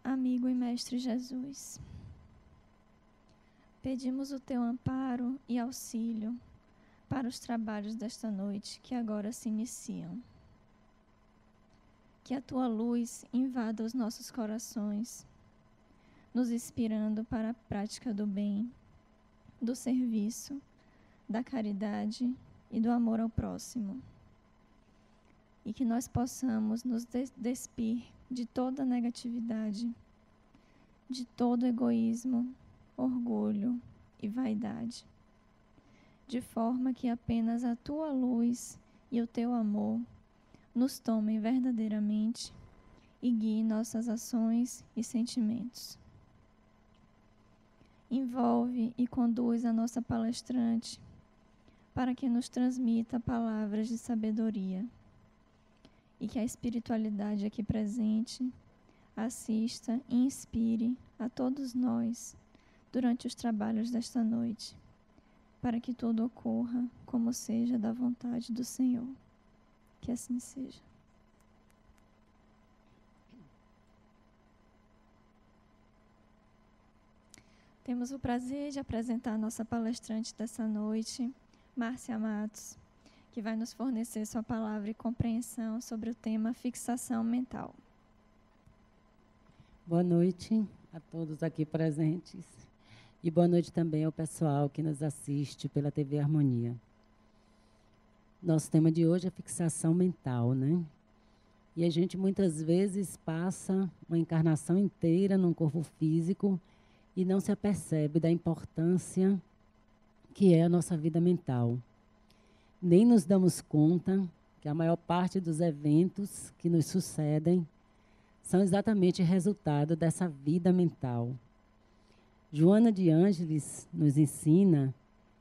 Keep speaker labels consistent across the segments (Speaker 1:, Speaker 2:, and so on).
Speaker 1: amigo e mestre Jesus, pedimos o teu amparo e auxílio para os trabalhos desta noite que agora se iniciam. Que a tua luz invada os nossos corações, nos inspirando para a prática do bem, do serviço, da caridade e do amor ao próximo. E que nós possamos nos despir de toda negatividade, de todo egoísmo, orgulho e vaidade, de forma que apenas a tua luz e o teu amor nos tomem verdadeiramente e guiem nossas ações e sentimentos. Envolve e conduz a nossa palestrante para que nos transmita palavras de sabedoria e que a espiritualidade aqui presente assista e inspire a todos nós durante os trabalhos desta noite, para que tudo ocorra como seja da vontade do Senhor. Que assim seja. Temos o prazer de apresentar a nossa palestrante dessa noite, Márcia Matos, que vai nos fornecer sua palavra e compreensão sobre o tema fixação mental.
Speaker 2: Boa noite a todos aqui presentes e boa noite também ao pessoal que nos assiste pela TV Harmonia. Nosso tema de hoje é fixação mental, né? E a gente muitas vezes passa uma encarnação inteira num corpo físico e não se apercebe da importância que é a nossa vida mental. Nem nos damos conta que a maior parte dos eventos que nos sucedem são exatamente resultado dessa vida mental. Joana de Ângeles nos ensina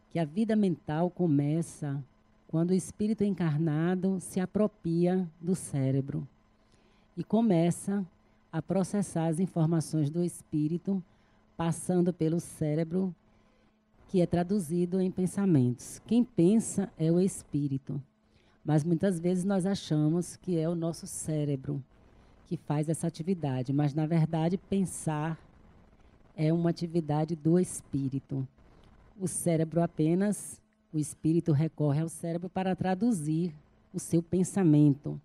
Speaker 2: que a vida mental começa quando o espírito encarnado se apropria do cérebro e começa a processar as informações do espírito, passando pelo cérebro, que é traduzido em pensamentos. Quem pensa é o espírito, mas muitas vezes nós achamos que é o nosso cérebro que faz essa atividade, mas na verdade pensar é uma atividade do espírito. O cérebro apenas, o espírito recorre ao cérebro para traduzir o seu pensamento,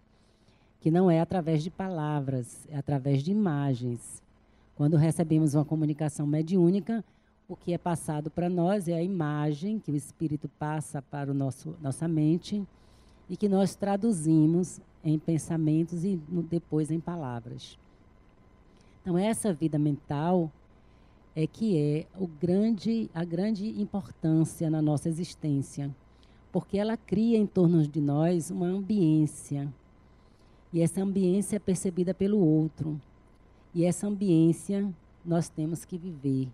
Speaker 2: que não é através de palavras, é através de imagens. Quando recebemos uma comunicação mediúnica, o que é passado para nós é a imagem que o espírito passa para nossa mente e que nós traduzimos em pensamentos e depois em palavras. Então, essa vida mental é que é a grande importância na nossa existência, porque ela cria em torno de nós uma ambiência, e essa ambiência é percebida pelo outro, e essa ambiência nós temos que viver.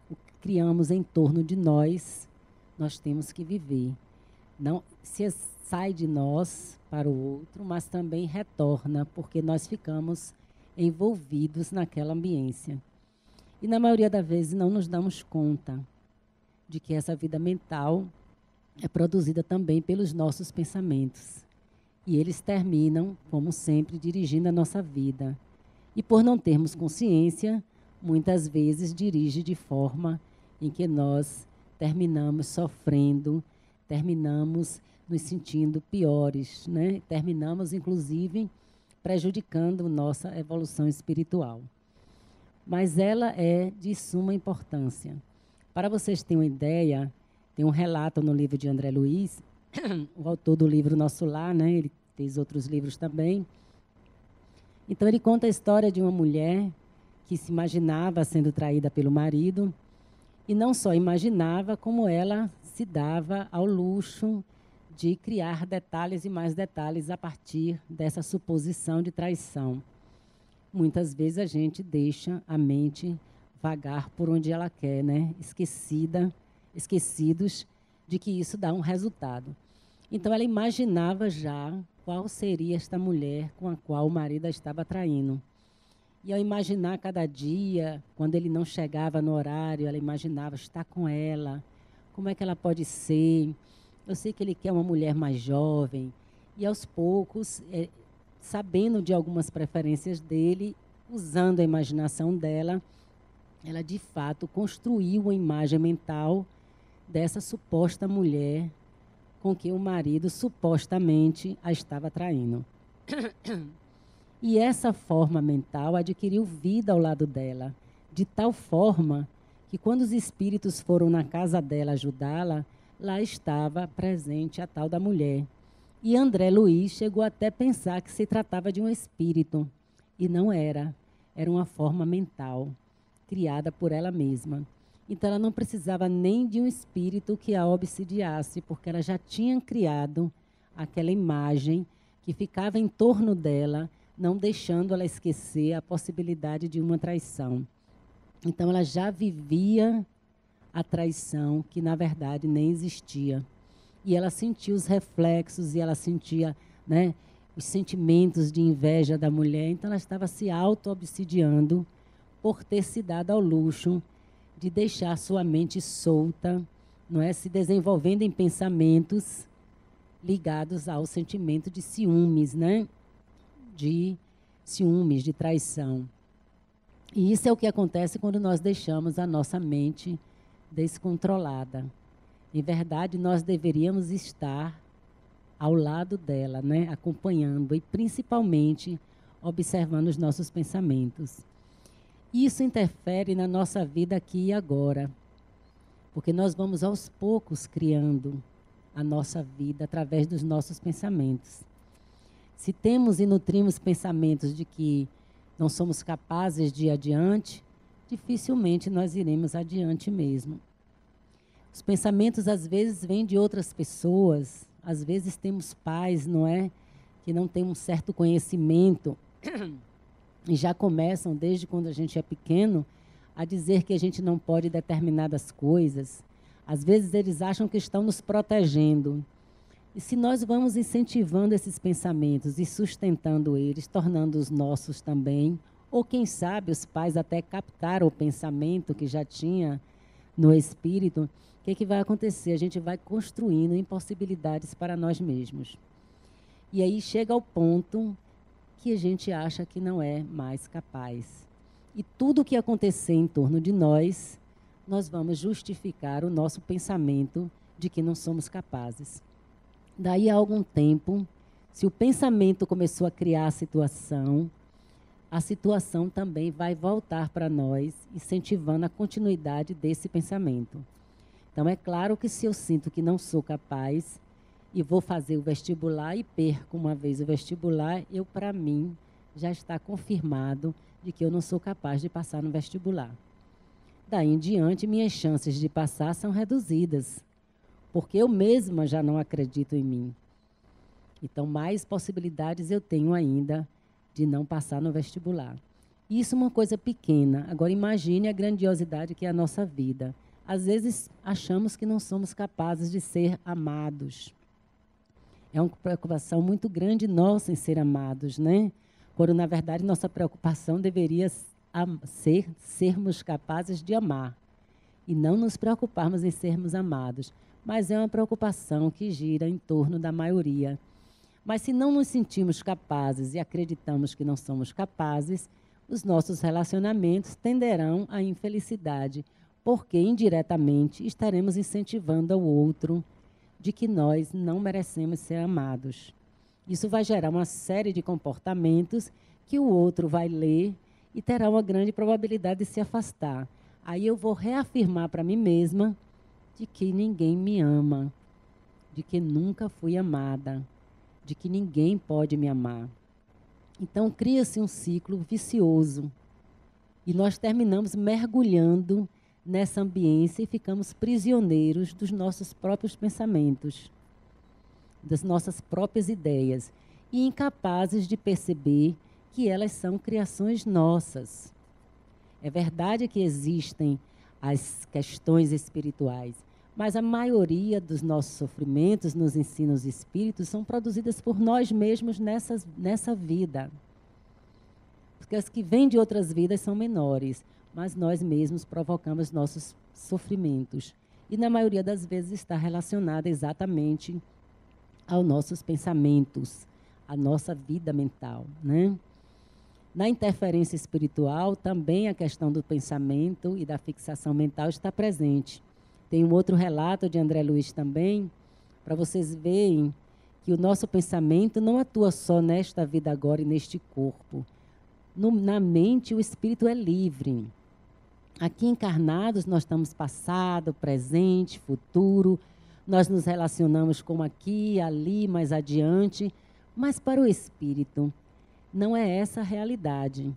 Speaker 2: O que criamos em torno de nós, nós temos que viver. Não se sai de nós para o outro, mas também retorna, porque nós ficamos envolvidos naquela ambiência. E na maioria das vezes não nos damos conta de que essa vida mental é produzida também pelos nossos pensamentos. E eles terminam, como sempre, dirigindo a nossa vida. E por não termos consciência, muitas vezes dirige de forma em que nós terminamos sofrendo, terminamos nos sentindo piores, né? Terminamos, inclusive, prejudicando nossa evolução espiritual. Mas ela é de suma importância. Para vocês terem uma ideia, tem um relato no livro de André Luiz, o autor do livro Nosso Lar, né? Ele fez outros livros também. Então, ele conta a história de uma mulher que se imaginava sendo traída pelo marido, e não só imaginava, como ela se dava ao luxo de criar detalhes e mais detalhes a partir dessa suposição de traição. Muitas vezes a gente deixa a mente vagar por onde ela quer, né? Esquecidos de que isso dá um resultado. Então, ela imaginava já qual seria esta mulher com a qual o marido a estava traindo. E ao imaginar cada dia, quando ele não chegava no horário, ela imaginava estar com ela, como é que ela pode ser. Eu sei que ele quer uma mulher mais jovem. E aos poucos, sabendo de algumas preferências dele, usando a imaginação dela, ela de fato construiu uma imagem mental dessa suposta mulher com que o marido supostamente a estava traindo. E essa forma mental adquiriu vida ao lado dela, de tal forma que quando os espíritos foram na casa dela ajudá-la, lá estava presente a tal da mulher. E André Luiz chegou até a pensar que se tratava de um espírito, e não era. Era uma forma mental, criada por ela mesma. Então, ela não precisava nem de um espírito que a obsidiasse, porque ela já tinha criado aquela imagem que ficava em torno dela, não deixando ela esquecer a possibilidade de uma traição. Então, ela já vivia a traição, que na verdade nem existia. E ela sentia os reflexos, e ela sentia, né, os sentimentos de inveja da mulher. Então, ela estava se auto-obsidiando por ter se dado ao luxo de deixar sua mente solta, não é, se desenvolvendo em pensamentos ligados ao sentimento de ciúmes, né? De ciúmes, de traição. E isso é o que acontece quando nós deixamos a nossa mente descontrolada. Em verdade, nós deveríamos estar ao lado dela, né? Acompanhando e principalmente observando os nossos pensamentos. Isso interfere na nossa vida aqui e agora, porque nós vamos aos poucos criando a nossa vida através dos nossos pensamentos. Se temos e nutrimos pensamentos de que não somos capazes de ir adiante, dificilmente nós iremos adiante mesmo. Os pensamentos às vezes vêm de outras pessoas, às vezes temos pais, não é, que não têm um certo conhecimento e já começam, desde quando a gente é pequeno, a dizer que a gente não pode determinadas coisas. Às vezes eles acham que estão nos protegendo. E se nós vamos incentivando esses pensamentos e sustentando eles, tornando os nossos também, ou quem sabe os pais até captaram o pensamento que já tinha no espírito, o que vai acontecer? A gente vai construindo impossibilidades para nós mesmos. E aí chega ao ponto que a gente acha que não é mais capaz. E tudo o que acontecer em torno de nós, nós vamos justificar o nosso pensamento de que não somos capazes. Daí a algum tempo, se o pensamento começou a criar a situação também vai voltar para nós, incentivando a continuidade desse pensamento. Então, é claro que se eu sinto que não sou capaz e vou fazer o vestibular e perco uma vez o vestibular, para mim, já está confirmado de que eu não sou capaz de passar no vestibular. Daí em diante, minhas chances de passar são reduzidas, porque eu mesma já não acredito em mim. Então, mais possibilidades eu tenho ainda de não passar no vestibular. Isso é uma coisa pequena. Agora, imagine a grandiosidade que é a nossa vida. Às vezes, achamos que não somos capazes de ser amados. É uma preocupação muito grande nossa em ser amados, né? Quando, na verdade, nossa preocupação deveria ser sermos capazes de amar e não nos preocuparmos em sermos amados. Mas é uma preocupação que gira em torno da maioria. Mas se não nos sentimos capazes e acreditamos que não somos capazes, os nossos relacionamentos tenderão à infelicidade, porque indiretamente estaremos incentivando ao outro de que nós não merecemos ser amados. Isso vai gerar uma série de comportamentos que o outro vai ler e terá uma grande probabilidade de se afastar. Aí eu vou reafirmar para mim mesma de que ninguém me ama, de que nunca fui amada, de que ninguém pode me amar. Então, cria-se um ciclo vicioso. E nós terminamos mergulhando nessa ambiência e ficamos prisioneiros dos nossos próprios pensamentos, das nossas próprias ideias, e incapazes de perceber que elas são criações nossas. É verdade que existem as questões espirituais, mas a maioria dos nossos sofrimentos nos ensinos espíritos são produzidas por nós mesmos nessa vida. Porque as que vêm de outras vidas são menores, mas nós mesmos provocamos nossos sofrimentos. E na maioria das vezes está relacionada exatamente aos nossos pensamentos, à nossa vida mental, né? Na interferência espiritual, também a questão do pensamento e da fixação mental está presente. Tem um outro relato de André Luiz também, para vocês verem que o nosso pensamento não atua só nesta vida agora e neste corpo. Na mente, o espírito é livre. Aqui encarnados, nós estamos passado, presente, futuro, nós nos relacionamos com aqui, ali, mais adiante, mas para o espírito não é essa a realidade.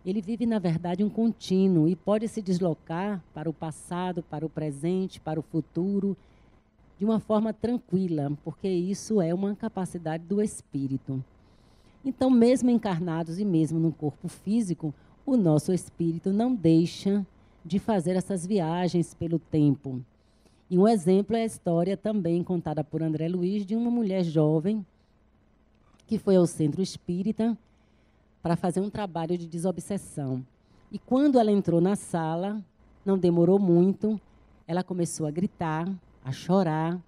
Speaker 2: Ele vive, na verdade, um contínuo e pode se deslocar para o passado, para o presente, para o futuro, de uma forma tranquila, porque isso é uma capacidade do espírito. Então, mesmo encarnados e mesmo no corpo físico, o nosso espírito não deixa de fazer essas viagens pelo tempo. E um exemplo é a história também contada por André Luiz de uma mulher jovem que foi ao centro espírita para fazer um trabalho de desobsessão. E quando ela entrou na sala, não demorou muito, ela começou a gritar, a chorar,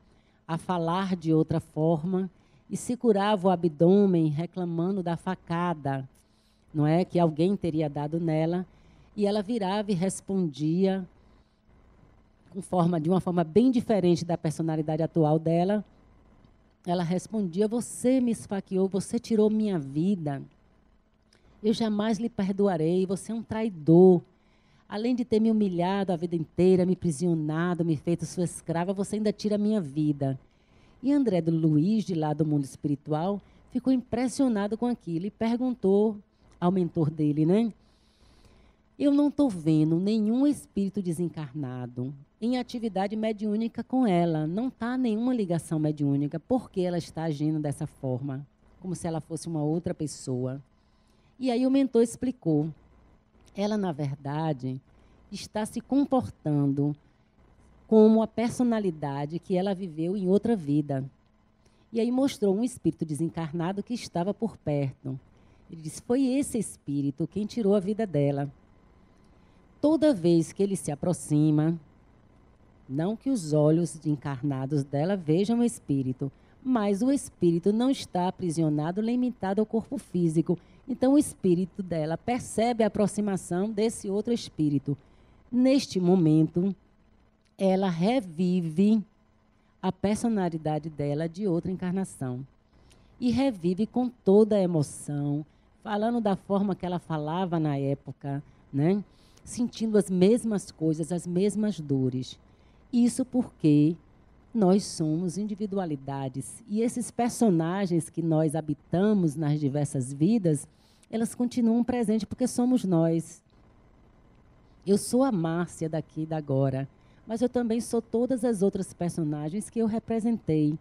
Speaker 2: a falar de outra forma e se curava o abdômen reclamando da facada, não é, que alguém teria dado nela, e ela virava e respondia de uma forma bem diferente da personalidade atual dela. Ela respondia: você me esfaqueou, você tirou minha vida, eu jamais lhe perdoarei, você é um traidor. Além de ter me humilhado a vida inteira, me prisionado, me feito sua escrava, você ainda tira a minha vida. E André Luiz, de lá do mundo espiritual, ficou impressionado com aquilo e perguntou ao mentor dele, né? Eu não estou vendo nenhum espírito desencarnado em atividade mediúnica com ela. Não está nenhuma ligação mediúnica. Por que ela está agindo dessa forma? Como se ela fosse uma outra pessoa. E aí o mentor explicou. Ela, na verdade, está se comportando como a personalidade que ela viveu em outra vida. E aí mostrou um espírito desencarnado que estava por perto. Ele disse: foi esse espírito quem tirou a vida dela. Toda vez que ele se aproxima, não que os olhos encarnados dela vejam o espírito, mas o espírito não está aprisionado, limitado ao corpo físico. Então o espírito dela percebe a aproximação desse outro espírito. Neste momento, ela revive a personalidade dela de outra encarnação. E revive com toda a emoção, falando da forma que ela falava na época, né? Sentindo as mesmas coisas, as mesmas dores. Isso porque nós somos individualidades. E esses personagens que nós habitamos nas diversas vidas, elas continuam presentes porque somos nós. Eu sou a Márcia daqui e da agora, mas eu também sou todas as outras personagens que eu representei,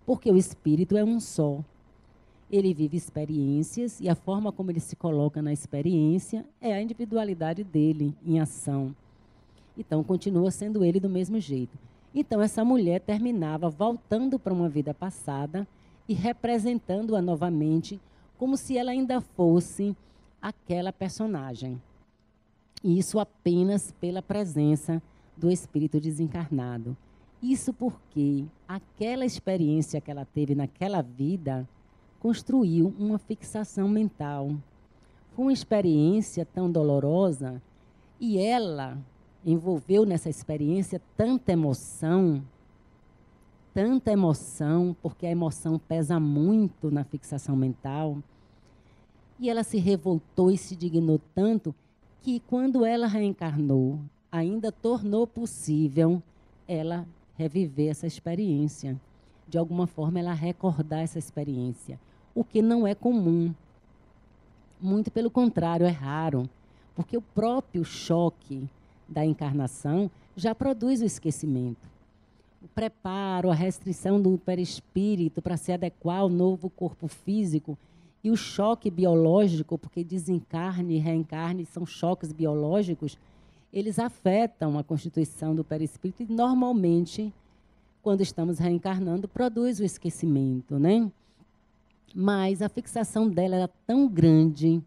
Speaker 2: porque o espírito é um só. Ele vive experiências e a forma como ele se coloca na experiência é a individualidade dele em ação. Então, continua sendo ele do mesmo jeito. Então, essa mulher terminava voltando para uma vida passada e representando-a novamente como se ela ainda fosse aquela personagem. E isso apenas pela presença do espírito desencarnado. Isso porque aquela experiência que ela teve naquela vida construiu uma fixação mental. Foi uma experiência tão dolorosa e ela envolveu nessa experiência tanta emoção, porque a emoção pesa muito na fixação mental. E ela se revoltou e se dignou tanto que, quando ela reencarnou, ainda tornou possível ela reviver essa experiência. De alguma forma, ela recordar essa experiência. O que não é comum. Muito pelo contrário, é raro. Porque o próprio choque da encarnação já produz o esquecimento. O preparo, a restrição do perispírito para se adequar ao novo corpo físico e o choque biológico, porque desencarne e reencarne são choques biológicos, eles afetam a constituição do perispírito e, normalmente, quando estamos reencarnando, produz o esquecimento, né? Mas a fixação dela era tão grande,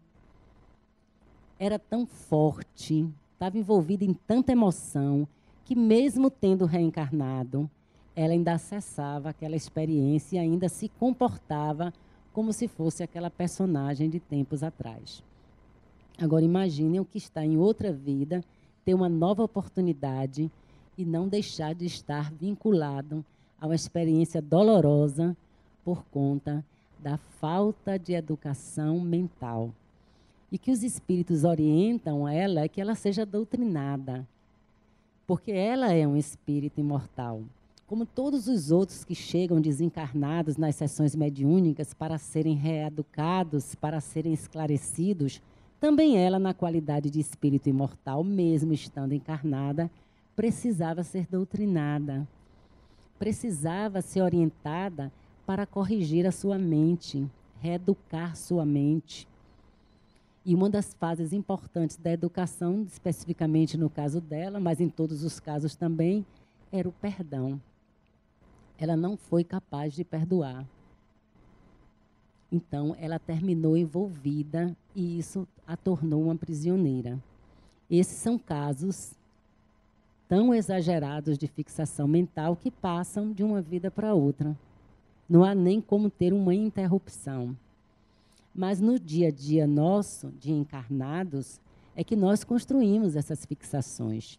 Speaker 2: era tão forte, estava envolvida em tanta emoção, que mesmo tendo reencarnado, ela ainda acessava aquela experiência e ainda se comportava como se fosse aquela personagem de tempos atrás. Agora, imaginem o que está em outra vida, ter uma nova oportunidade e não deixar de estar vinculado a uma experiência dolorosa por conta da falta de educação mental. E que os espíritos orientam ela é que ela seja doutrinada, porque ela é um espírito imortal. Como todos os outros que chegam desencarnados nas sessões mediúnicas para serem reeducados, para serem esclarecidos, também ela, na qualidade de espírito imortal, mesmo estando encarnada, precisava ser doutrinada, precisava ser orientada para corrigir a sua mente, reeducar sua mente. E uma das fases importantes da educação, especificamente no caso dela, mas em todos os casos também, era o perdão. Ela não foi capaz de perdoar. Então, ela terminou envolvida e isso a tornou uma prisioneira. Esses são casos tão exagerados de fixação mental que passam de uma vida para outra. Não há nem como ter uma interrupção. Mas no dia a dia nosso, de encarnados, é que nós construímos essas fixações.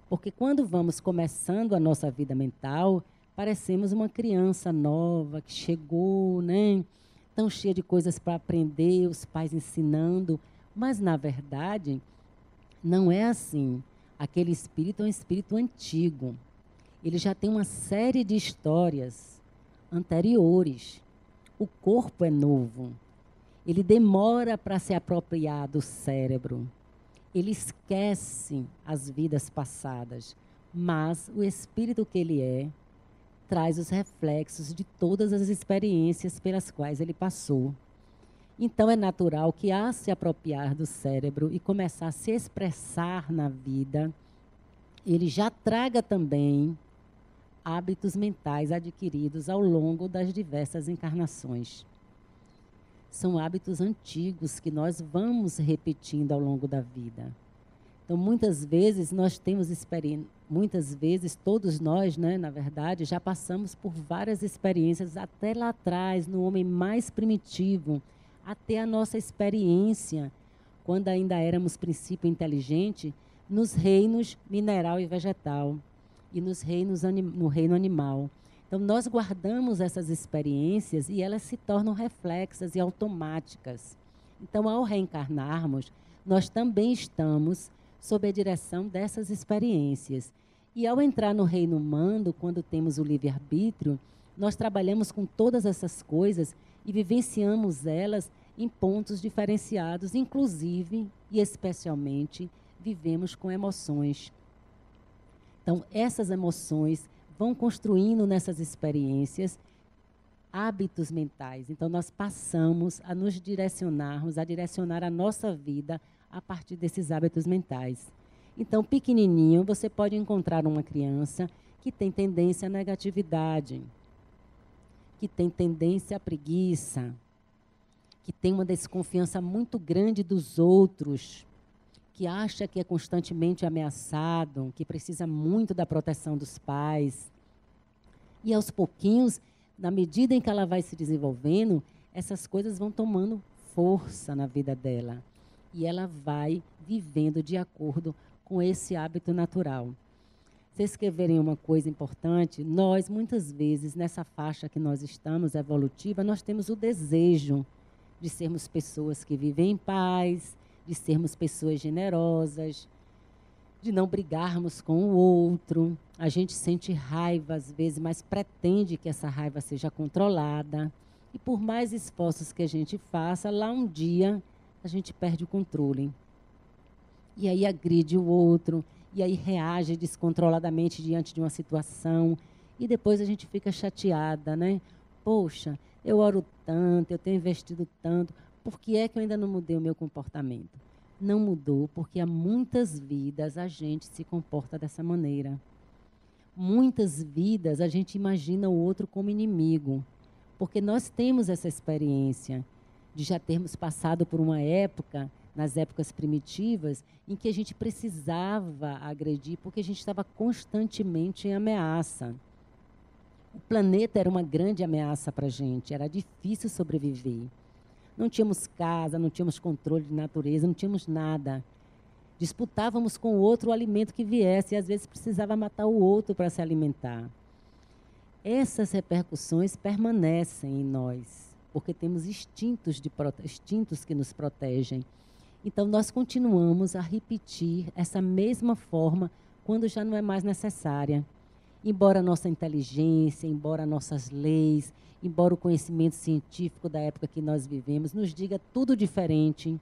Speaker 2: Porque quando vamos começando a nossa vida mental, parecemos uma criança nova que chegou, né? Tão cheia de coisas para aprender, os pais ensinando. Mas, na verdade, não é assim. Aquele espírito é um espírito antigo. Ele já tem uma série de histórias anteriores. O corpo é novo. Ele demora para se apropriar do cérebro. Ele esquece as vidas passadas. Mas o espírito que ele é, traz os reflexos de todas as experiências pelas quais ele passou. Então, é natural que, ao se apropriar do cérebro e começar a se expressar na vida, ele já traga também hábitos mentais adquiridos ao longo das diversas encarnações. São hábitos antigos que nós vamos repetindo ao longo da vida. Então, muitas vezes, nós temos experiências. Muitas vezes, todos nós, né, na verdade, já passamos por várias experiências, até lá atrás, no homem mais primitivo, até a nossa experiência, quando ainda éramos princípio inteligente, nos reinos mineral e vegetal, e no reino animal. Então, nós guardamos essas experiências e elas se tornam reflexas e automáticas. Então, ao reencarnarmos, nós também estamos sob a direção dessas experiências. E ao entrar no reino humano, quando temos o livre-arbítrio, nós trabalhamos com todas essas coisas e vivenciamos elas em pontos diferenciados, inclusive e especialmente vivemos com emoções. Então, essas emoções vão construindo nessas experiências hábitos mentais. Então, nós passamos a nos direcionarmos, a direcionar a nossa vida a partir desses hábitos mentais. Então, pequenininho, você pode encontrar uma criança que tem tendência à negatividade, que tem tendência à preguiça, que tem uma desconfiança muito grande dos outros, que acha que é constantemente ameaçado, que precisa muito da proteção dos pais. E, aos pouquinhos, na medida em que ela vai se desenvolvendo, essas coisas vão tomando força na vida dela. E ela vai vivendo de acordo com esse hábito natural. Vocês querem verem uma coisa importante? Nós, muitas vezes, nessa faixa que nós estamos, evolutiva, nós temos o desejo de sermos pessoas que vivem em paz, de sermos pessoas generosas, de não brigarmos com o outro. A gente sente raiva, às vezes, mas pretende que essa raiva seja controlada. E por mais esforços que a gente faça, lá um dia a gente perde o controle. E aí agride o outro, e aí reage descontroladamente diante de uma situação. E depois a gente fica chateada, né? Poxa, eu oro tanto, eu tenho investido tanto, por que é que eu ainda não mudei o meu comportamento? Não mudou, porque há muitas vidas a gente se comporta dessa maneira. Muitas vidas a gente imagina o outro como inimigo, porque nós temos essa experiência de já termos passado por uma época, nas épocas primitivas, em que a gente precisava agredir, porque a gente estava constantemente em ameaça. O planeta era uma grande ameaça para a gente, era difícil sobreviver. Não tínhamos casa, não tínhamos controle de natureza, não tínhamos nada. Disputávamos com o outro o alimento que viesse e às vezes precisava matar o outro para se alimentar. Essas repercussões permanecem em nós, porque temos instintos que nos protegem. Então, nós continuamos a repetir essa mesma forma quando já não é mais necessária. Embora a nossa inteligência, embora nossas leis, embora o conhecimento científico da época que nós vivemos nos diga tudo diferente,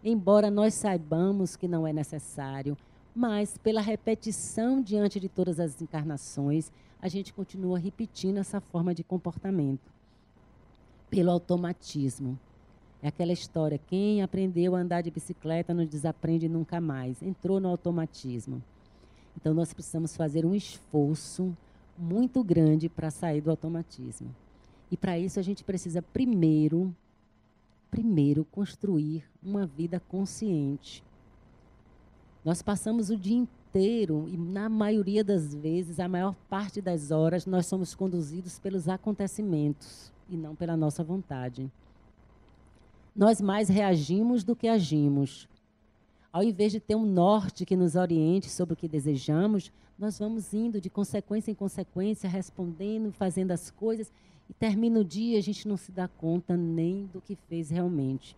Speaker 2: embora nós saibamos que não é necessário, mas pela repetição diante de todas as encarnações, a gente continua repetindo essa forma de comportamento. Pelo automatismo. É aquela história, quem aprendeu a andar de bicicleta não desaprende nunca mais. Entrou no automatismo. Então, nós precisamos fazer um esforço muito grande para sair do automatismo. E, para isso, a gente precisa, primeiro, construir uma vida consciente. Nós passamos o dia inteiro, e na maioria das vezes, a maior parte das horas, nós somos conduzidos pelos acontecimentos e não pela nossa vontade. Nós mais reagimos do que agimos. Ao invés de ter um norte que nos oriente sobre o que desejamos, nós vamos indo de consequência em consequência, respondendo, fazendo as coisas, e termina o dia, a gente não se dá conta nem do que fez realmente.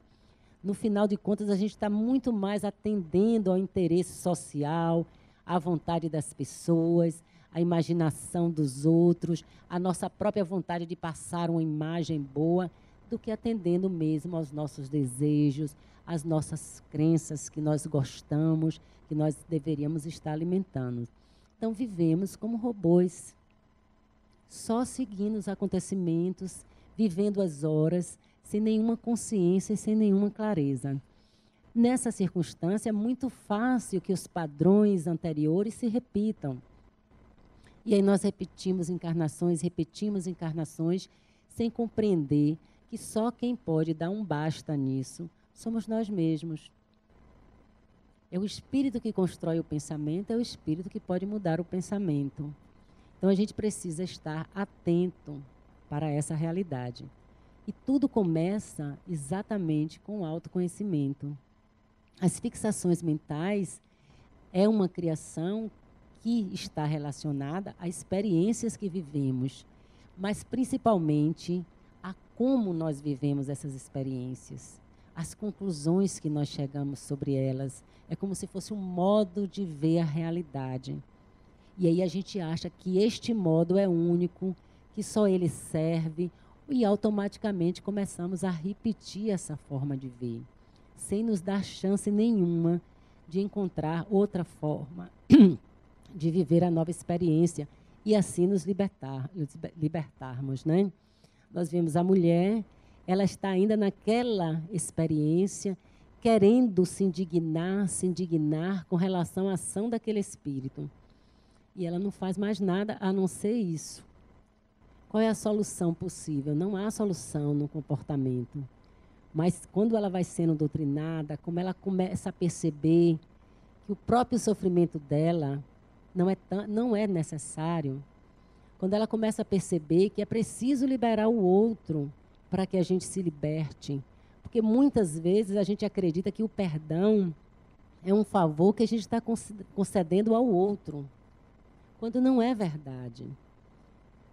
Speaker 2: No final de contas, a gente está muito mais atendendo ao interesse social, à vontade das pessoas, à imaginação dos outros, à nossa própria vontade de passar uma imagem boa, do que atendendo mesmo aos nossos desejos, às nossas crenças que nós gostamos, que nós deveríamos estar alimentando. Então, vivemos como robôs, só seguindo os acontecimentos, vivendo as horas, sem nenhuma consciência e sem nenhuma clareza. Nessa circunstância, é muito fácil que os padrões anteriores se repitam. E aí nós repetimos encarnações, sem compreender que só quem pode dar um basta nisso somos nós mesmos. É o espírito que constrói o pensamento, é o espírito que pode mudar o pensamento. Então, a gente precisa estar atento para essa realidade. E tudo começa exatamente com o autoconhecimento. As fixações mentais é uma criação que está relacionada a experiências que vivemos, mas principalmente a como nós vivemos essas experiências, as conclusões que nós chegamos sobre elas. É como se fosse um modo de ver a realidade. E aí a gente acha que este modo é único, que só ele serve, e automaticamente começamos a repetir essa forma de ver, sem nos dar chance nenhuma de encontrar outra forma de viver a nova experiência e assim nos libertarmos, né? Nós vimos a mulher, ela está ainda naquela experiência, querendo se indignar com relação à ação daquele espírito. E ela não faz mais nada a não ser isso. Qual é a solução possível? Não há solução no comportamento. Mas quando ela vai sendo doutrinada, como ela começa a perceber que o próprio sofrimento dela não é necessário, quando ela começa a perceber que é preciso liberar o outro para que a gente se liberte. Porque muitas vezes a gente acredita que o perdão é um favor que a gente está concedendo ao outro, quando não é verdade.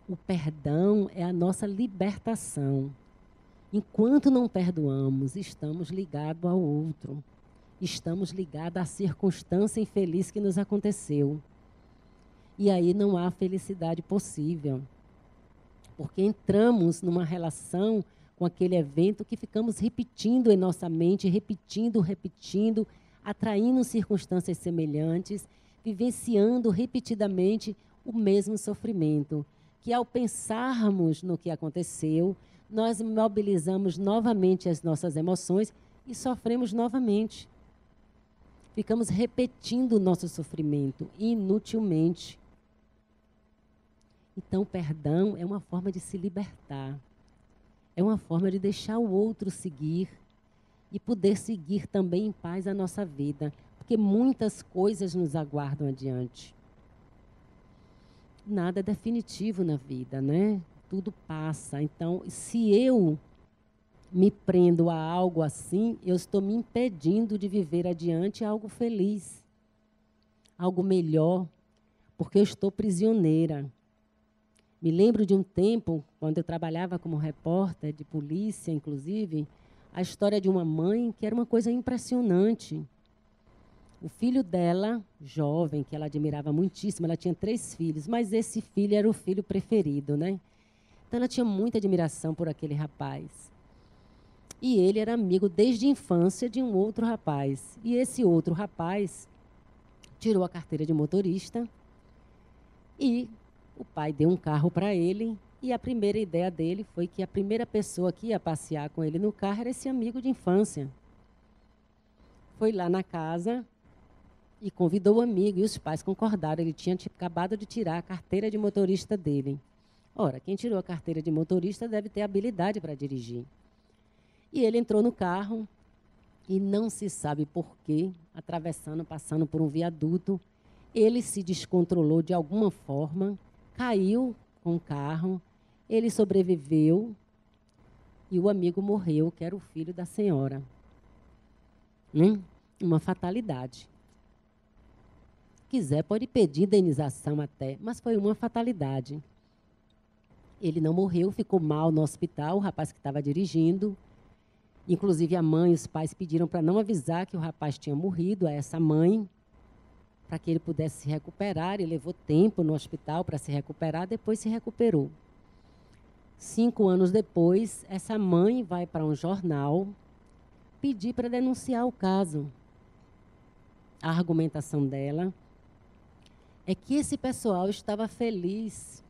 Speaker 2: O perdão é a nossa libertação. Enquanto não perdoamos, estamos ligados ao outro. Estamos ligados à circunstância infeliz que nos aconteceu. E aí não há felicidade possível. Porque entramos numa relação com aquele evento que ficamos repetindo em nossa mente, repetindo, atraindo circunstâncias semelhantes, vivenciando repetidamente o mesmo sofrimento, que ao pensarmos no que aconteceu, nós mobilizamos novamente as nossas emoções e sofremos novamente. Ficamos repetindo o nosso sofrimento inutilmente. Então, o perdão é uma forma de se libertar. É uma forma de deixar o outro seguir e poder seguir também em paz a nossa vida, porque muitas coisas nos aguardam adiante. Nada é definitivo na vida, né? Tudo passa. Então, se eu me prendo a algo assim, eu estou me impedindo de viver adiante algo feliz, algo melhor, porque eu estou prisioneira. Me lembro de um tempo, quando eu trabalhava como repórter de polícia, inclusive, a história de uma mãe que era uma coisa impressionante. O filho dela, jovem, que ela admirava muitíssimo, ela tinha 3 filhos, mas esse filho era o filho preferido, né? Então, ela tinha muita admiração por aquele rapaz. E ele era amigo desde a infância de um outro rapaz. E esse outro rapaz tirou a carteira de motorista e o pai deu um carro para ele. E a primeira ideia dele foi que a primeira pessoa que ia passear com ele no carro era esse amigo de infância. Foi lá na casa e convidou o amigo, e os pais concordaram. Ele tinha acabado de tirar a carteira de motorista dele. Ora, quem tirou a carteira de motorista deve ter habilidade para dirigir. E ele entrou no carro e não se sabe por quê, passando por um viaduto, ele se descontrolou de alguma forma, caiu com o carro, ele sobreviveu e o amigo morreu, que era o filho da senhora. Uma fatalidade. Quiser, pode pedir indenização até, mas foi uma fatalidade. Ele não morreu, ficou mal no hospital, o rapaz que estava dirigindo. Inclusive, a mãe e os pais pediram para não avisar que o rapaz tinha morrido a essa mãe, para que ele pudesse se recuperar. Ele levou tempo no hospital para se recuperar, depois se recuperou. 5 anos depois, essa mãe vai para um jornal pedir para denunciar o caso. A argumentação dela é que esse pessoal estava feliz,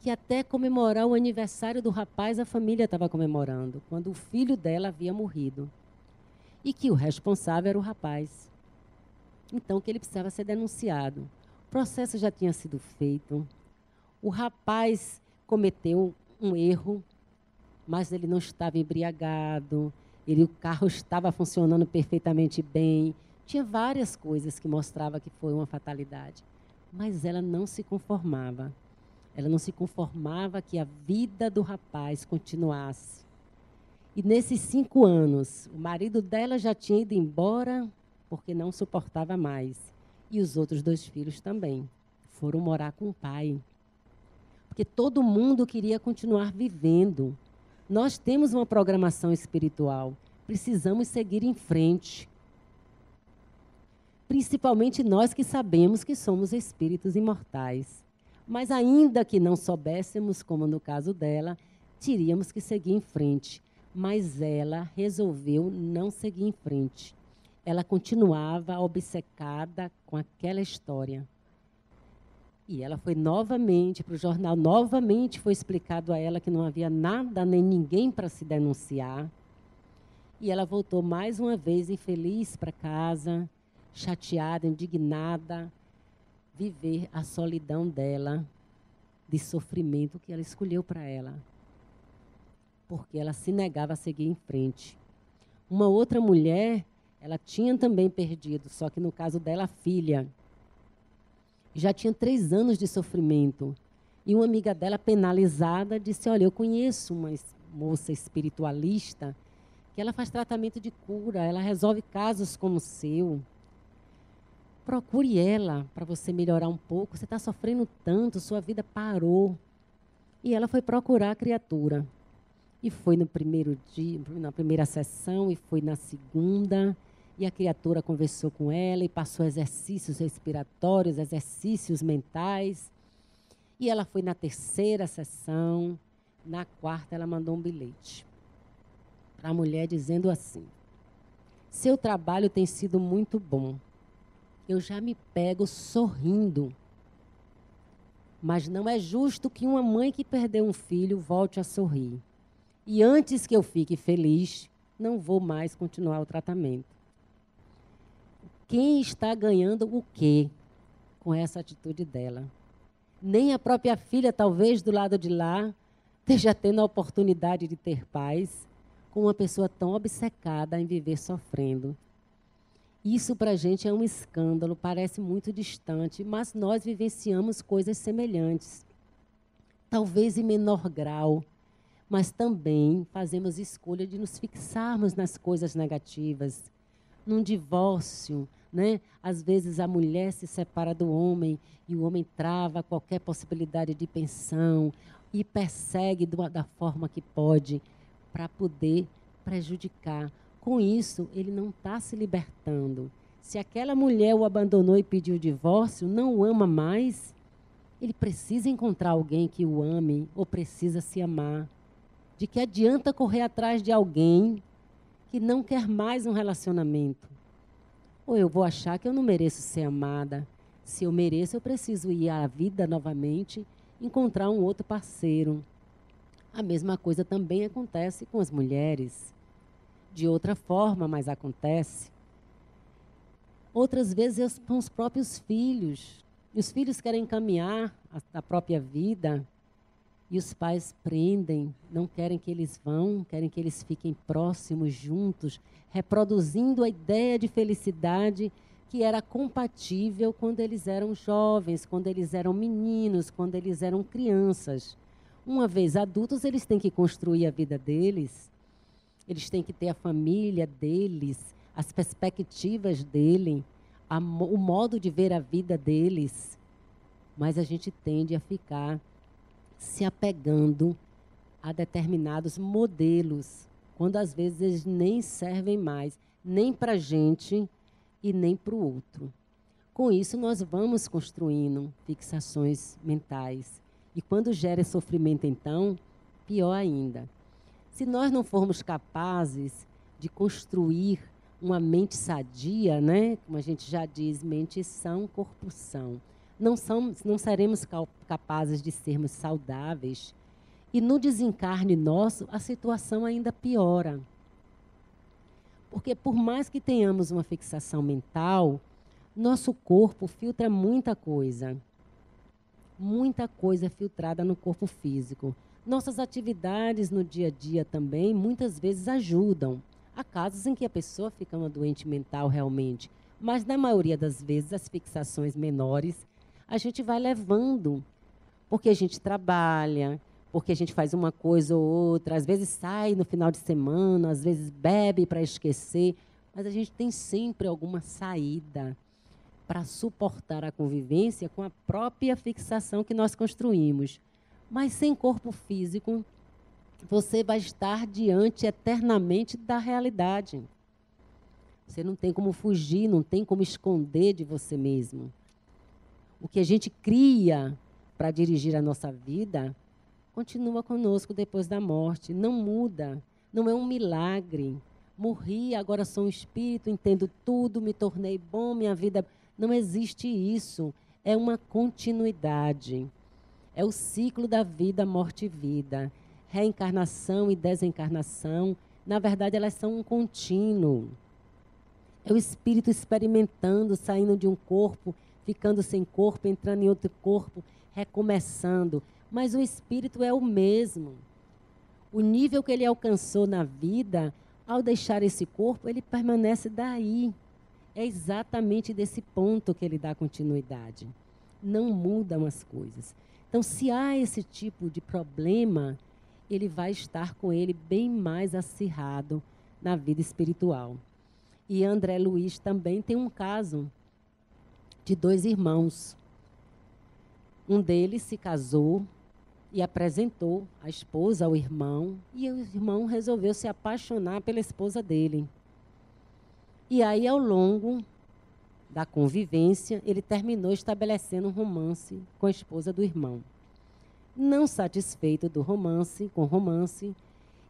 Speaker 2: que até comemorar o aniversário do rapaz a família estava comemorando, quando o filho dela havia morrido. E que o responsável era o rapaz. Então, que ele precisava ser denunciado. O processo já tinha sido feito. O rapaz cometeu um erro, mas ele não estava embriagado, o carro estava funcionando perfeitamente bem. Tinha várias coisas que mostravam que foi uma fatalidade. Mas ela não se conformava. Ela não se conformava que a vida do rapaz continuasse. E nesses 5 anos, o marido dela já tinha ido embora porque não suportava mais. E os outros 2 filhos também foram morar com o pai. Porque todo mundo queria continuar vivendo. Nós temos uma programação espiritual. Precisamos seguir em frente. Principalmente nós que sabemos que somos espíritos imortais. Mas ainda que não soubéssemos, como no caso dela, teríamos que seguir em frente. Mas ela resolveu não seguir em frente. Ela continuava obcecada com aquela história. E ela foi novamente para o jornal, novamente foi explicado a ela que não havia nada nem ninguém para se denunciar. E ela voltou mais uma vez infeliz para casa, chateada, indignada, viver a solidão dela, de sofrimento que ela escolheu para ela. Porque ela se negava a seguir em frente. Uma outra mulher, ela tinha também perdido, só que no caso dela, a filha. Já tinha 3 anos de sofrimento. E uma amiga dela, penalizada, disse, olha, eu conheço uma moça espiritualista que ela faz tratamento de cura, ela resolve casos como o seu. Procure ela para você melhorar um pouco. Você está sofrendo tanto, sua vida parou. E ela foi procurar a criatura. E foi no primeiro dia, na primeira sessão, e foi na segunda. E a criatura conversou com ela e passou exercícios respiratórios, exercícios mentais. E ela foi na 3ª sessão. Na 4ª, ela mandou um bilhete para a mulher dizendo assim: seu trabalho tem sido muito bom. Eu já me pego sorrindo. Mas não é justo que uma mãe que perdeu um filho volte a sorrir. E antes que eu fique feliz, não vou mais continuar o tratamento. Quem está ganhando o quê com essa atitude dela? Nem a própria filha, talvez, do lado de lá, esteja tendo a oportunidade de ter paz com uma pessoa tão obcecada em viver sofrendo. Isso para a gente é um escândalo, parece muito distante, mas nós vivenciamos coisas semelhantes. Talvez em menor grau, mas também fazemos escolha de nos fixarmos nas coisas negativas. Num divórcio, né? Às vezes a mulher se separa do homem e o homem trava qualquer possibilidade de pensão e persegue da forma que pode para poder prejudicar. Com isso, ele não está se libertando. Se aquela mulher o abandonou e pediu o divórcio, não o ama mais, ele precisa encontrar alguém que o ame ou precisa se amar. De que adianta correr atrás de alguém que não quer mais um relacionamento? Ou eu vou achar que eu não mereço ser amada. Se eu mereço, eu preciso ir à vida novamente, encontrar um outro parceiro. A mesma coisa também acontece com as mulheres. De outra forma, mas acontece. Outras vezes são os próprios filhos. E os filhos querem caminhar a própria vida e os pais prendem, não querem que eles vão, querem que eles fiquem próximos, juntos, reproduzindo a ideia de felicidade que era compatível quando eles eram jovens, quando eles eram meninos, quando eles eram crianças. Uma vez adultos, eles têm que construir a vida deles, eles têm que ter a família deles, as perspectivas dele, o modo de ver a vida deles. Mas a gente tende a ficar se apegando a determinados modelos, quando às vezes eles nem servem mais, nem para a gente e nem para o outro. Com isso, nós vamos construindo fixações mentais. E quando gera sofrimento, então, pior ainda. Se nós não formos capazes de construir uma mente sadia, né? Como a gente já diz, mente sã, corpo são. Não seremos capazes de sermos saudáveis. E no desencarne nosso, a situação ainda piora. Porque por mais que tenhamos uma fixação mental, nosso corpo filtra muita coisa. Muita coisa é filtrada no corpo físico. Nossas atividades no dia a dia também, muitas vezes ajudam. Há casos em que a pessoa fica uma doente mental realmente, mas na maioria das vezes as fixações menores a gente vai levando, porque a gente trabalha, porque a gente faz uma coisa ou outra, às vezes sai no final de semana, às vezes bebe para esquecer, mas a gente tem sempre alguma saída para suportar a convivência com a própria fixação que nós construímos. Mas sem corpo físico, você vai estar diante eternamente da realidade. Você não tem como fugir, não tem como esconder de você mesmo. O que a gente cria para dirigir a nossa vida continua conosco depois da morte, não muda, não é um milagre. Morri, agora sou um espírito, entendo tudo, me tornei bom, minha vida... Não existe isso, é uma continuidade. É o ciclo da vida, morte e vida. Reencarnação e desencarnação, na verdade, elas são um contínuo. É o espírito experimentando, saindo de um corpo, ficando sem corpo, entrando em outro corpo, recomeçando. Mas o espírito é o mesmo. O nível que ele alcançou na vida, ao deixar esse corpo, ele permanece daí. É exatamente desse ponto que ele dá continuidade. Não mudam as coisas. Então, se há esse tipo de problema, ele vai estar com ele bem mais acirrado na vida espiritual. E André Luiz também tem um caso de 2 irmãos. Um deles se casou e apresentou a esposa ao irmão, e o irmão resolveu se apaixonar pela esposa dele. E aí, ao longo da convivência, ele terminou estabelecendo um romance com a esposa do irmão. Não satisfeito com o romance,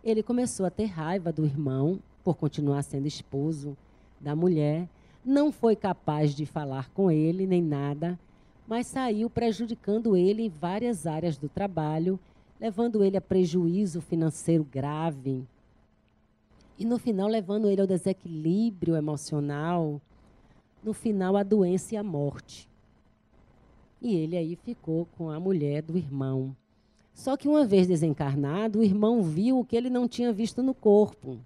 Speaker 2: ele começou a ter raiva do irmão por continuar sendo esposo da mulher. Não foi capaz de falar com ele, nem nada, mas saiu prejudicando ele em várias áreas do trabalho, levando ele a prejuízo financeiro grave. E, no final, levando ele ao desequilíbrio emocional, no final, a doença e a morte. E ele aí ficou com a mulher do irmão. Só que, uma vez desencarnado, o irmão viu o que ele não tinha visto no corpo.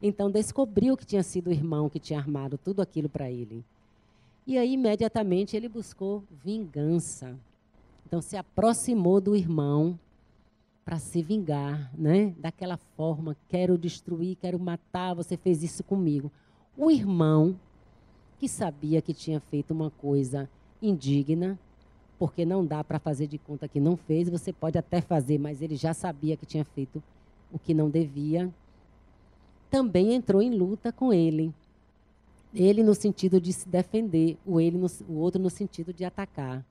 Speaker 2: Então, descobriu que tinha sido o irmão que tinha armado tudo aquilo para ele. E aí, imediatamente, ele buscou vingança. Então, se aproximou do irmão para se vingar, né? Daquela forma, quero destruir, quero matar, você fez isso comigo. O irmão, que sabia que tinha feito uma coisa indigna, porque não dá para fazer de conta que não fez, você pode até fazer, mas ele já sabia que tinha feito o que não devia, também entrou em luta com ele. Ele no sentido de se defender, o outro no sentido de atacar.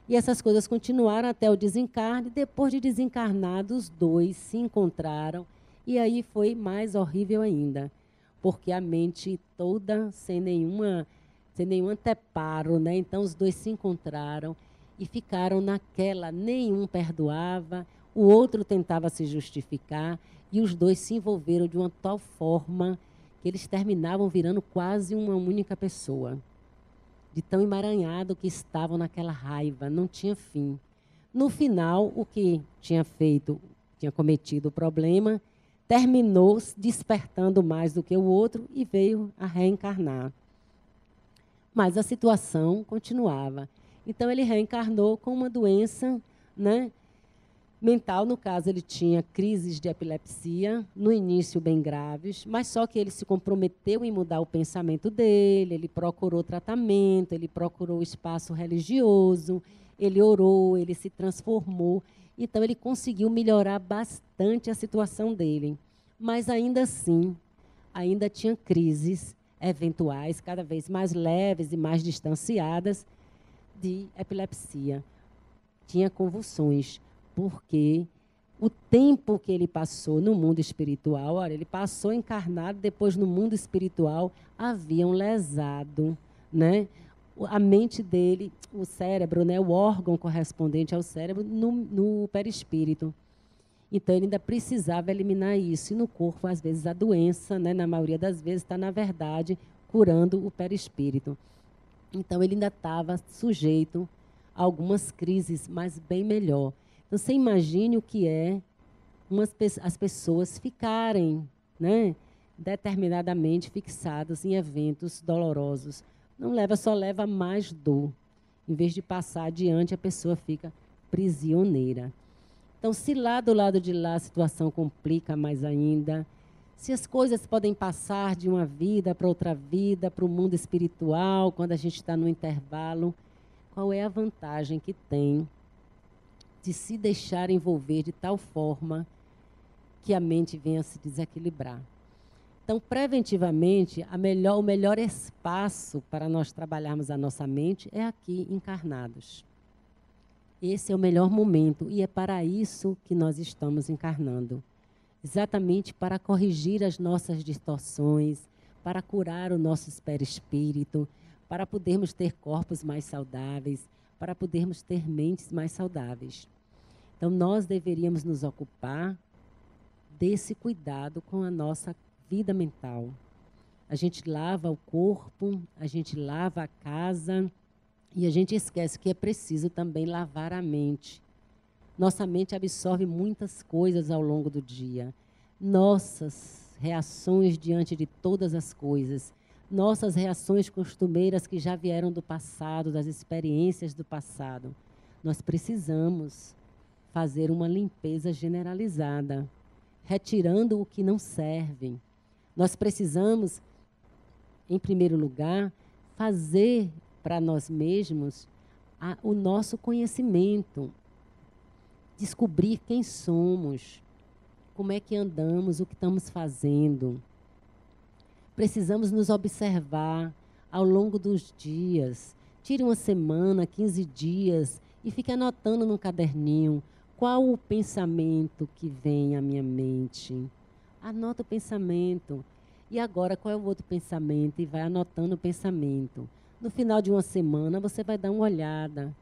Speaker 2: E essas coisas continuaram até o desencarne. Depois de desencarnados, os dois se encontraram. E aí foi mais horrível ainda, porque a mente toda sem nenhum anteparo, né? Então os dois se encontraram e ficaram naquela, nenhum perdoava, o outro tentava se justificar, e os dois se envolveram de uma tal forma que eles terminavam virando quase uma única pessoa. De tão emaranhado que estavam naquela raiva, não tinha fim. No final, o que tinha cometido o problema, terminou despertando mais do que o outro e veio a reencarnar. Mas a situação continuava. Então, ele reencarnou com uma doença, né, mental. No caso, ele tinha crises de epilepsia, no início bem graves, mas só que ele se comprometeu em mudar o pensamento dele, ele procurou tratamento, ele procurou espaço religioso, ele orou, ele se transformou. Então, ele conseguiu melhorar bastante a situação dele. Mas, ainda assim, ainda tinha crises eventuais, cada vez mais leves e mais distanciadas, de epilepsia. Tinha convulsões, porque o tempo que ele passou no mundo espiritual, olha, ele passou encarnado, depois no mundo espiritual, haviam lesado, né, a mente dele, o cérebro, né, o órgão correspondente ao cérebro, no perispírito. Então, ele ainda precisava eliminar isso. E no corpo, às vezes, a doença, né, na maioria das vezes, está, na verdade, curando o perispírito. Então, ele ainda estava sujeito a algumas crises, mas bem melhor. Então, você imagine o que é as pessoas ficarem, né, determinadamente fixadas em eventos dolorosos. Só leva mais dor. Em vez de passar adiante, a pessoa fica prisioneira. Então, se lá do lado de lá a situação complica mais ainda, se as coisas podem passar de uma vida para outra vida, para o mundo espiritual, quando a gente está no intervalo, qual é a vantagem que tem de se deixar envolver de tal forma que a mente venha a se desequilibrar? Então, preventivamente, o melhor espaço para nós trabalharmos a nossa mente é aqui, encarnados. Esse é o melhor momento e é para isso que nós estamos encarnando. Exatamente para corrigir as nossas distorções, para curar o nosso perispírito, para podermos ter corpos mais saudáveis, para podermos ter mentes mais saudáveis. Então, nós deveríamos nos ocupar desse cuidado com a nossa vida mental. A gente lava o corpo, a gente lava a casa, e a gente esquece que é preciso também lavar a mente. Nossa mente absorve muitas coisas ao longo do dia. Nossas reações diante de todas as coisas. Nossas reações costumeiras que já vieram do passado, das experiências do passado. Nós precisamos fazer uma limpeza generalizada, retirando o que não serve. Nós precisamos, em primeiro lugar, fazer para nós mesmos o nosso conhecimento, descobrir quem somos, como é que andamos, o que estamos fazendo. Precisamos nos observar ao longo dos dias. Tire uma semana, 15 dias e fique anotando num caderninho qual o pensamento que vem à minha mente. Anota o pensamento. E agora, qual é o outro pensamento? E vai anotando o pensamento. No final de uma semana, você vai dar uma olhada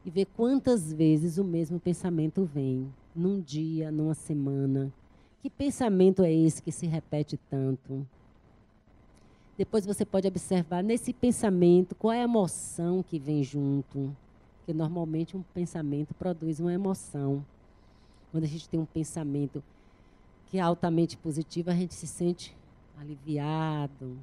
Speaker 2: e ver quantas vezes o mesmo pensamento vem. Num dia, numa semana. Que pensamento é esse que se repete tanto? Depois você pode observar nesse pensamento qual é a emoção que vem junto. Porque normalmente um pensamento produz uma emoção. Quando a gente tem um pensamento que é altamente positivo, a gente se sente aliviado,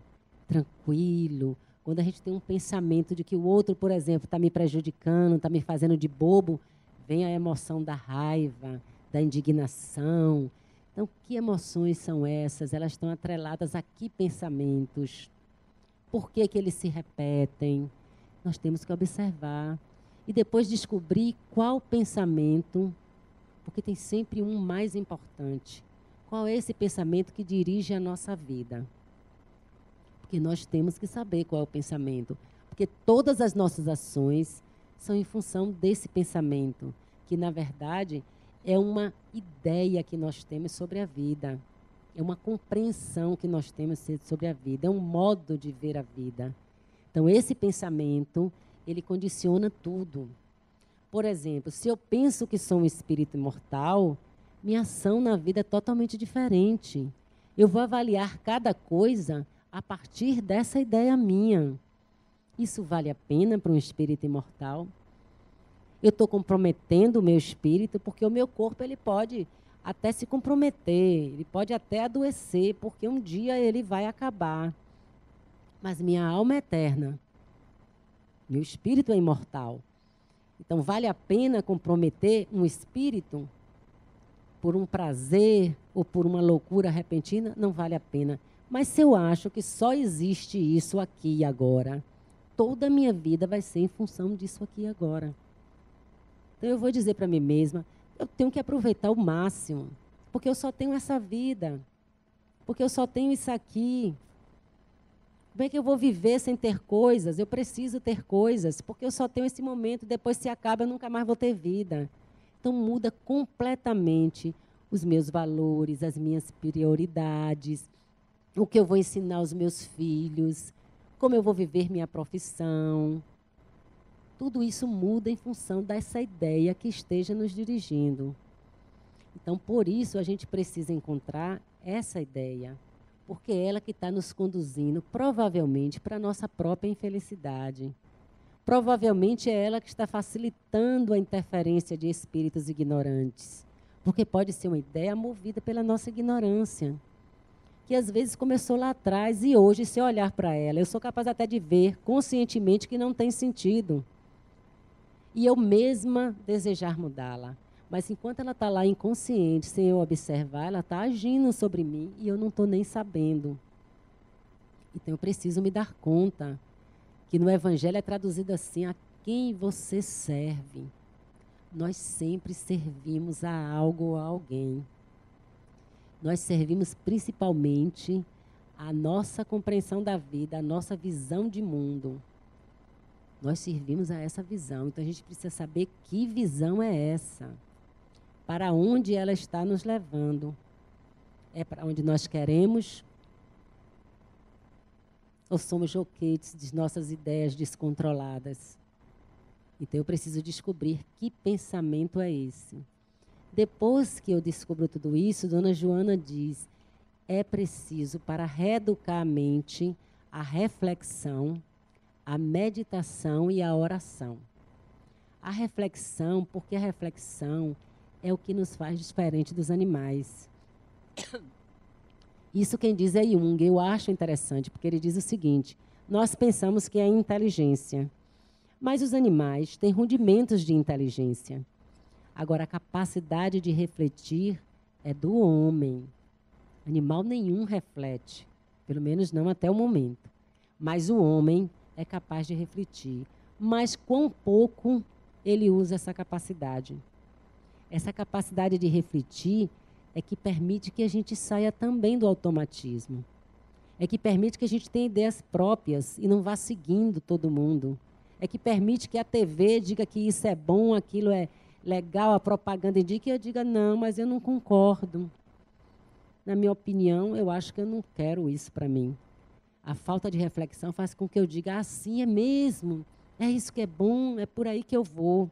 Speaker 2: tranquilo. Quando a gente tem um pensamento de que o outro, por exemplo, está me prejudicando, está me fazendo de bobo, vem a emoção da raiva, da indignação. Então, que emoções são essas? Elas estão atreladas a que pensamentos? Por que eles se repetem? Nós temos que observar e depois descobrir qual pensamento, porque tem sempre um mais importante. Qual é esse pensamento que dirige a nossa vida? Porque nós temos que saber qual é o pensamento. Porque todas as nossas ações são em função desse pensamento, que, na verdade, é uma ideia que nós temos sobre a vida. É uma compreensão que nós temos sobre a vida. É um modo de ver a vida. Então, esse pensamento, ele condiciona tudo. Por exemplo, se eu penso que sou um espírito imortal, minha ação na vida é totalmente diferente. Eu vou avaliar cada coisa a partir dessa ideia minha. Isso vale a pena para um espírito imortal? Eu estou comprometendo o meu espírito, porque o meu corpo ele pode até se comprometer, ele pode até adoecer, porque um dia ele vai acabar. Mas minha alma é eterna. Meu espírito é imortal. Então, vale a pena comprometer um espírito por um prazer ou por uma loucura repentina? Não vale a pena. Mas se eu acho que só existe isso aqui e agora, toda a minha vida vai ser em função disso aqui e agora. Então, eu vou dizer para mim mesma, eu tenho que aproveitar o máximo, porque eu só tenho essa vida, porque eu só tenho isso aqui. Como é que eu vou viver sem ter coisas? Eu preciso ter coisas, porque eu só tenho esse momento, depois se acaba, eu nunca mais vou ter vida. Então, muda completamente os meus valores, as minhas prioridades, o que eu vou ensinar aos meus filhos, como eu vou viver minha profissão. Tudo isso muda em função dessa ideia que esteja nos dirigindo. Então, por isso, a gente precisa encontrar essa ideia, porque é ela que está nos conduzindo, provavelmente, para a nossa própria infelicidade. Provavelmente é ela que está facilitando a interferência de espíritos ignorantes, porque pode ser uma ideia movida pela nossa ignorância, que às vezes começou lá atrás e hoje, se eu olhar para ela, eu sou capaz até de ver conscientemente que não tem sentido. E eu mesma desejar mudá-la. Mas enquanto ela está lá inconsciente, sem eu observar, ela está agindo sobre mim e eu não estou nem sabendo. Então eu preciso me dar conta que no Evangelho é traduzido assim, a quem você serve. Nós sempre servimos a algo ou a alguém. Nós servimos principalmente a nossa compreensão da vida, a nossa visão de mundo. Nós servimos a essa visão. Então a gente precisa saber que visão é essa. Para onde ela está nos levando? É para onde nós queremos? Ou somos joquetes de nossas ideias descontroladas? Então, eu preciso descobrir que pensamento é esse. Depois que eu descubro tudo isso, Dona Joana diz, é preciso, para reeducar a mente, a reflexão, a meditação e a oração. A reflexão, porque a reflexão é o que nos faz diferente dos animais. Isso quem diz é Jung. Eu acho interessante, porque ele diz o seguinte, nós pensamos que é inteligência, mas os animais têm rudimentos de inteligência. Agora, a capacidade de refletir é do homem. Animal nenhum reflete, pelo menos não até o momento. Mas o homem é capaz de refletir. Mas quão pouco ele usa essa capacidade. Essa capacidade de refletir é que permite que a gente saia também do automatismo. É que permite que a gente tenha ideias próprias e não vá seguindo todo mundo. É que permite que a TV diga que isso é bom, aquilo é legal, a propaganda indica e eu diga, não, mas eu não concordo. Na minha opinião, eu acho que eu não quero isso para mim. A falta de reflexão faz com que eu diga, assim é mesmo, é isso que é bom, é por aí que eu vou.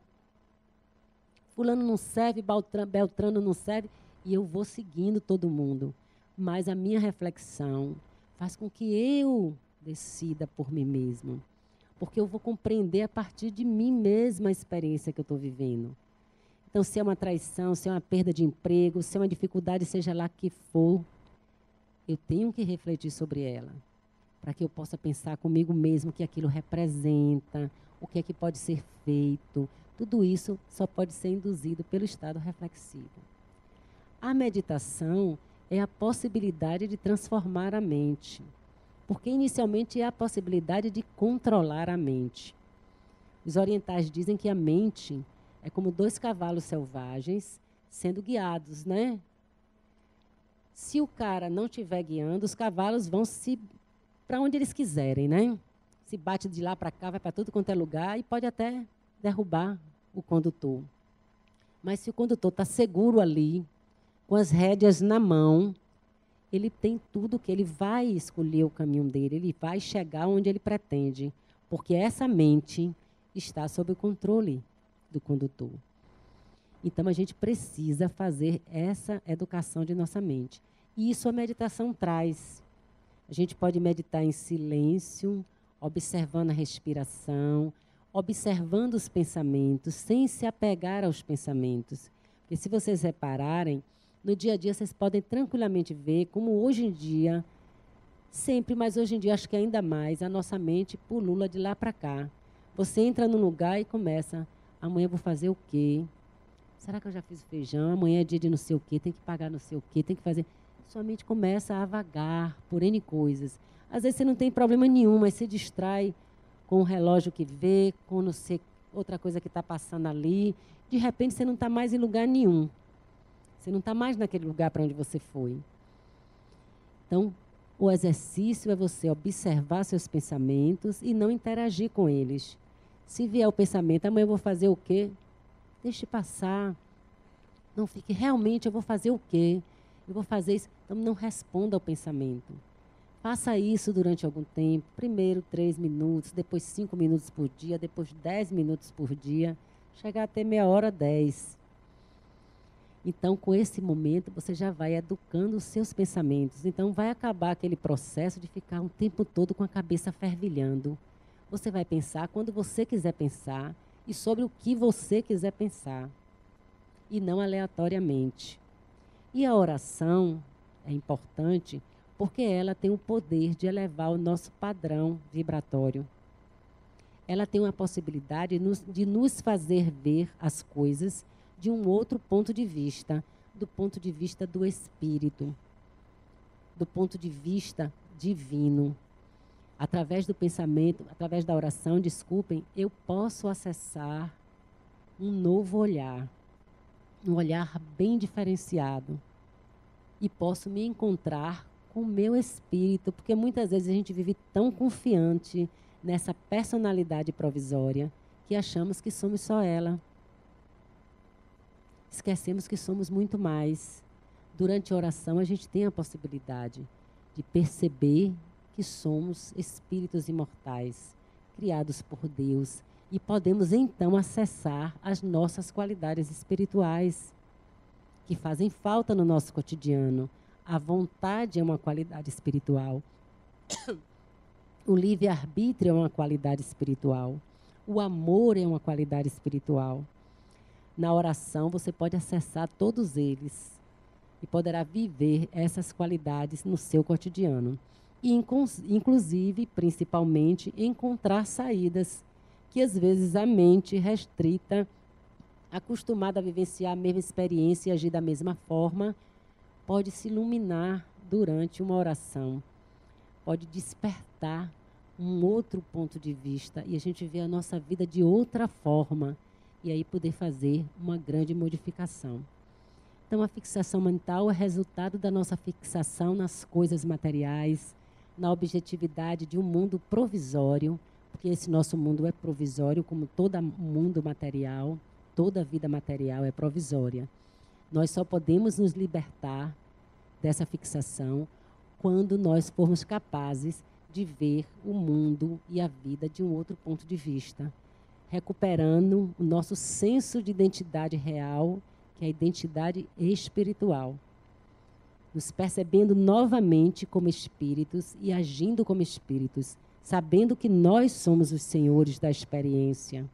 Speaker 2: Fulano não serve, Beltrano não serve, e eu vou seguindo todo mundo. Mas a minha reflexão faz com que eu decida por mim mesmo. Porque eu vou compreender a partir de mim mesma a experiência que eu estou vivendo. Então, se é uma traição, se é uma perda de emprego, se é uma dificuldade, seja lá que for, eu tenho que refletir sobre ela, para que eu possa pensar comigo mesmo o que aquilo representa, o que é que pode ser feito. Tudo isso só pode ser induzido pelo estado reflexivo. A meditação é a possibilidade de transformar a mente, porque inicialmente é a possibilidade de controlar a mente. Os orientais dizem que a mente é como 2 cavalos selvagens sendo guiados, né? Se o cara não estiver guiando, os cavalos vão para onde eles quiserem, né? Se bate de lá para cá, vai para tudo quanto é lugar e pode até derrubar o condutor. Mas se o condutor está seguro ali, com as rédeas na mão, ele tem tudo que ele vai escolher o caminho dele, ele vai chegar onde ele pretende, porque essa mente está sob o controle do condutor. Então, a gente precisa fazer essa educação de nossa mente. E isso a meditação traz. A gente pode meditar em silêncio, observando a respiração, observando os pensamentos, sem se apegar aos pensamentos. Porque se vocês repararem, no dia a dia vocês podem tranquilamente ver como hoje em dia, sempre, mas hoje em dia acho que ainda mais, a nossa mente pulula de lá para cá. Você entra num lugar e começa, amanhã eu vou fazer o quê? Será que eu já fiz o feijão? Amanhã é dia de não sei o quê, tem que pagar não sei o quê, tem que fazer... Sua mente começa a vagar por N coisas. Às vezes você não tem problema nenhum, mas se distrai com o relógio que vê, com não sei, outra coisa que está passando ali. De repente você não está mais em lugar nenhum. Você não está mais naquele lugar para onde você foi. Então, o exercício é você observar seus pensamentos e não interagir com eles. Se vier o pensamento, amanhã eu vou fazer o quê? Deixe passar. Não fique, realmente eu vou fazer o quê? Eu vou fazer isso. Então, não responda ao pensamento. Faça isso durante algum tempo. Primeiro 3 minutos, depois 5 minutos por dia, depois 10 minutos por dia. Chegar até meia hora, 10. Então, com esse momento, você já vai educando os seus pensamentos. Então, vai acabar aquele processo de ficar um tempo todo com a cabeça fervilhando. Você vai pensar quando você quiser pensar e sobre o que você quiser pensar. E não aleatoriamente. E a oração é importante porque ela tem o poder de elevar o nosso padrão vibratório. Ela tem uma possibilidade de nos fazer ver as coisas de um outro ponto de vista, do ponto de vista do espírito, do ponto de vista divino. Através do pensamento, através da oração, desculpem, eu posso acessar um novo olhar, um olhar bem diferenciado. E posso me encontrar com o meu espírito, porque muitas vezes a gente vive tão confiante nessa personalidade provisória que achamos que somos só ela. Esquecemos que somos muito mais. Durante a oração, a gente tem a possibilidade de perceber que somos espíritos imortais, criados por Deus, e podemos então acessar as nossas qualidades espirituais, que fazem falta no nosso cotidiano. A vontade é uma qualidade espiritual. O livre-arbítrio é uma qualidade espiritual. O amor é uma qualidade espiritual. Na oração, você pode acessar todos eles e poderá viver essas qualidades no seu cotidiano. E, inclusive, principalmente, encontrar saídas que, às vezes, a mente restrita, acostumada a vivenciar a mesma experiência e agir da mesma forma, pode se iluminar durante uma oração. Pode despertar um outro ponto de vista e a gente vê a nossa vida de outra forma e aí poder fazer uma grande modificação. Então, a fixação mental é resultado da nossa fixação nas coisas materiais, na objetividade de um mundo provisório, porque esse nosso mundo é provisório, como todo mundo material, toda vida material é provisória. Nós só podemos nos libertar dessa fixação quando nós formos capazes de ver o mundo e a vida de um outro ponto de vista, recuperando o nosso senso de identidade real, que é a identidade espiritual. Nos percebendo novamente como espíritos e agindo como espíritos, sabendo que nós somos os senhores da experiência.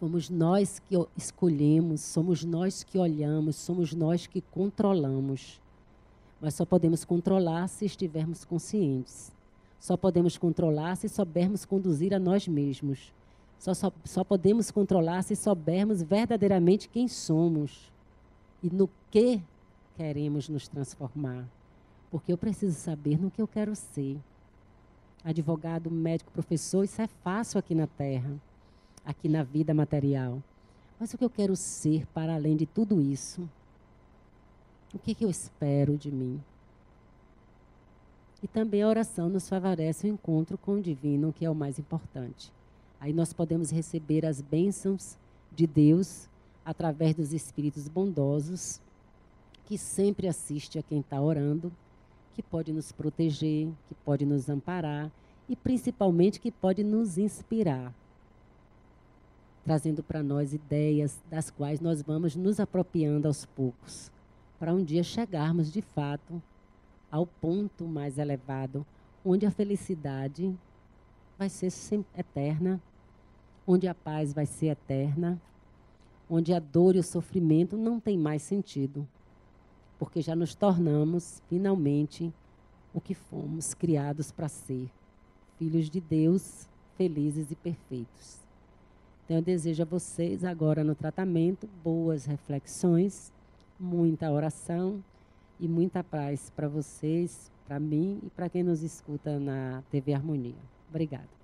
Speaker 2: Fomos nós que escolhemos, somos nós que olhamos, somos nós que controlamos. Mas só podemos controlar se estivermos conscientes. Só podemos controlar se soubermos conduzir a nós mesmos. Só podemos controlar se soubermos verdadeiramente quem somos e no que queremos nos transformar. Porque eu preciso saber no que eu quero ser. Advogado, médico, professor, isso é fácil aqui na Terra, aqui na vida material. Mas o que eu quero ser para além de tudo isso? O que eu espero de mim? E também a oração nos favorece o encontro com o divino, que é o mais importante. Aí nós podemos receber as bênçãos de Deus através dos espíritos bondosos, que sempre assiste a quem está orando, que pode nos proteger, que pode nos amparar e principalmente que pode nos inspirar, trazendo para nós ideias das quais nós vamos nos apropriando aos poucos, para um dia chegarmos de fato ao ponto mais elevado, onde a felicidade vai ser eterna, onde a paz vai ser eterna, onde a dor e o sofrimento não têm mais sentido, porque já nos tornamos, finalmente, o que fomos criados para ser, filhos de Deus, felizes e perfeitos. Então, eu desejo a vocês, agora no tratamento, boas reflexões, muita oração e muita paz para vocês, para mim e para quem nos escuta na TV Harmonia. Obrigada.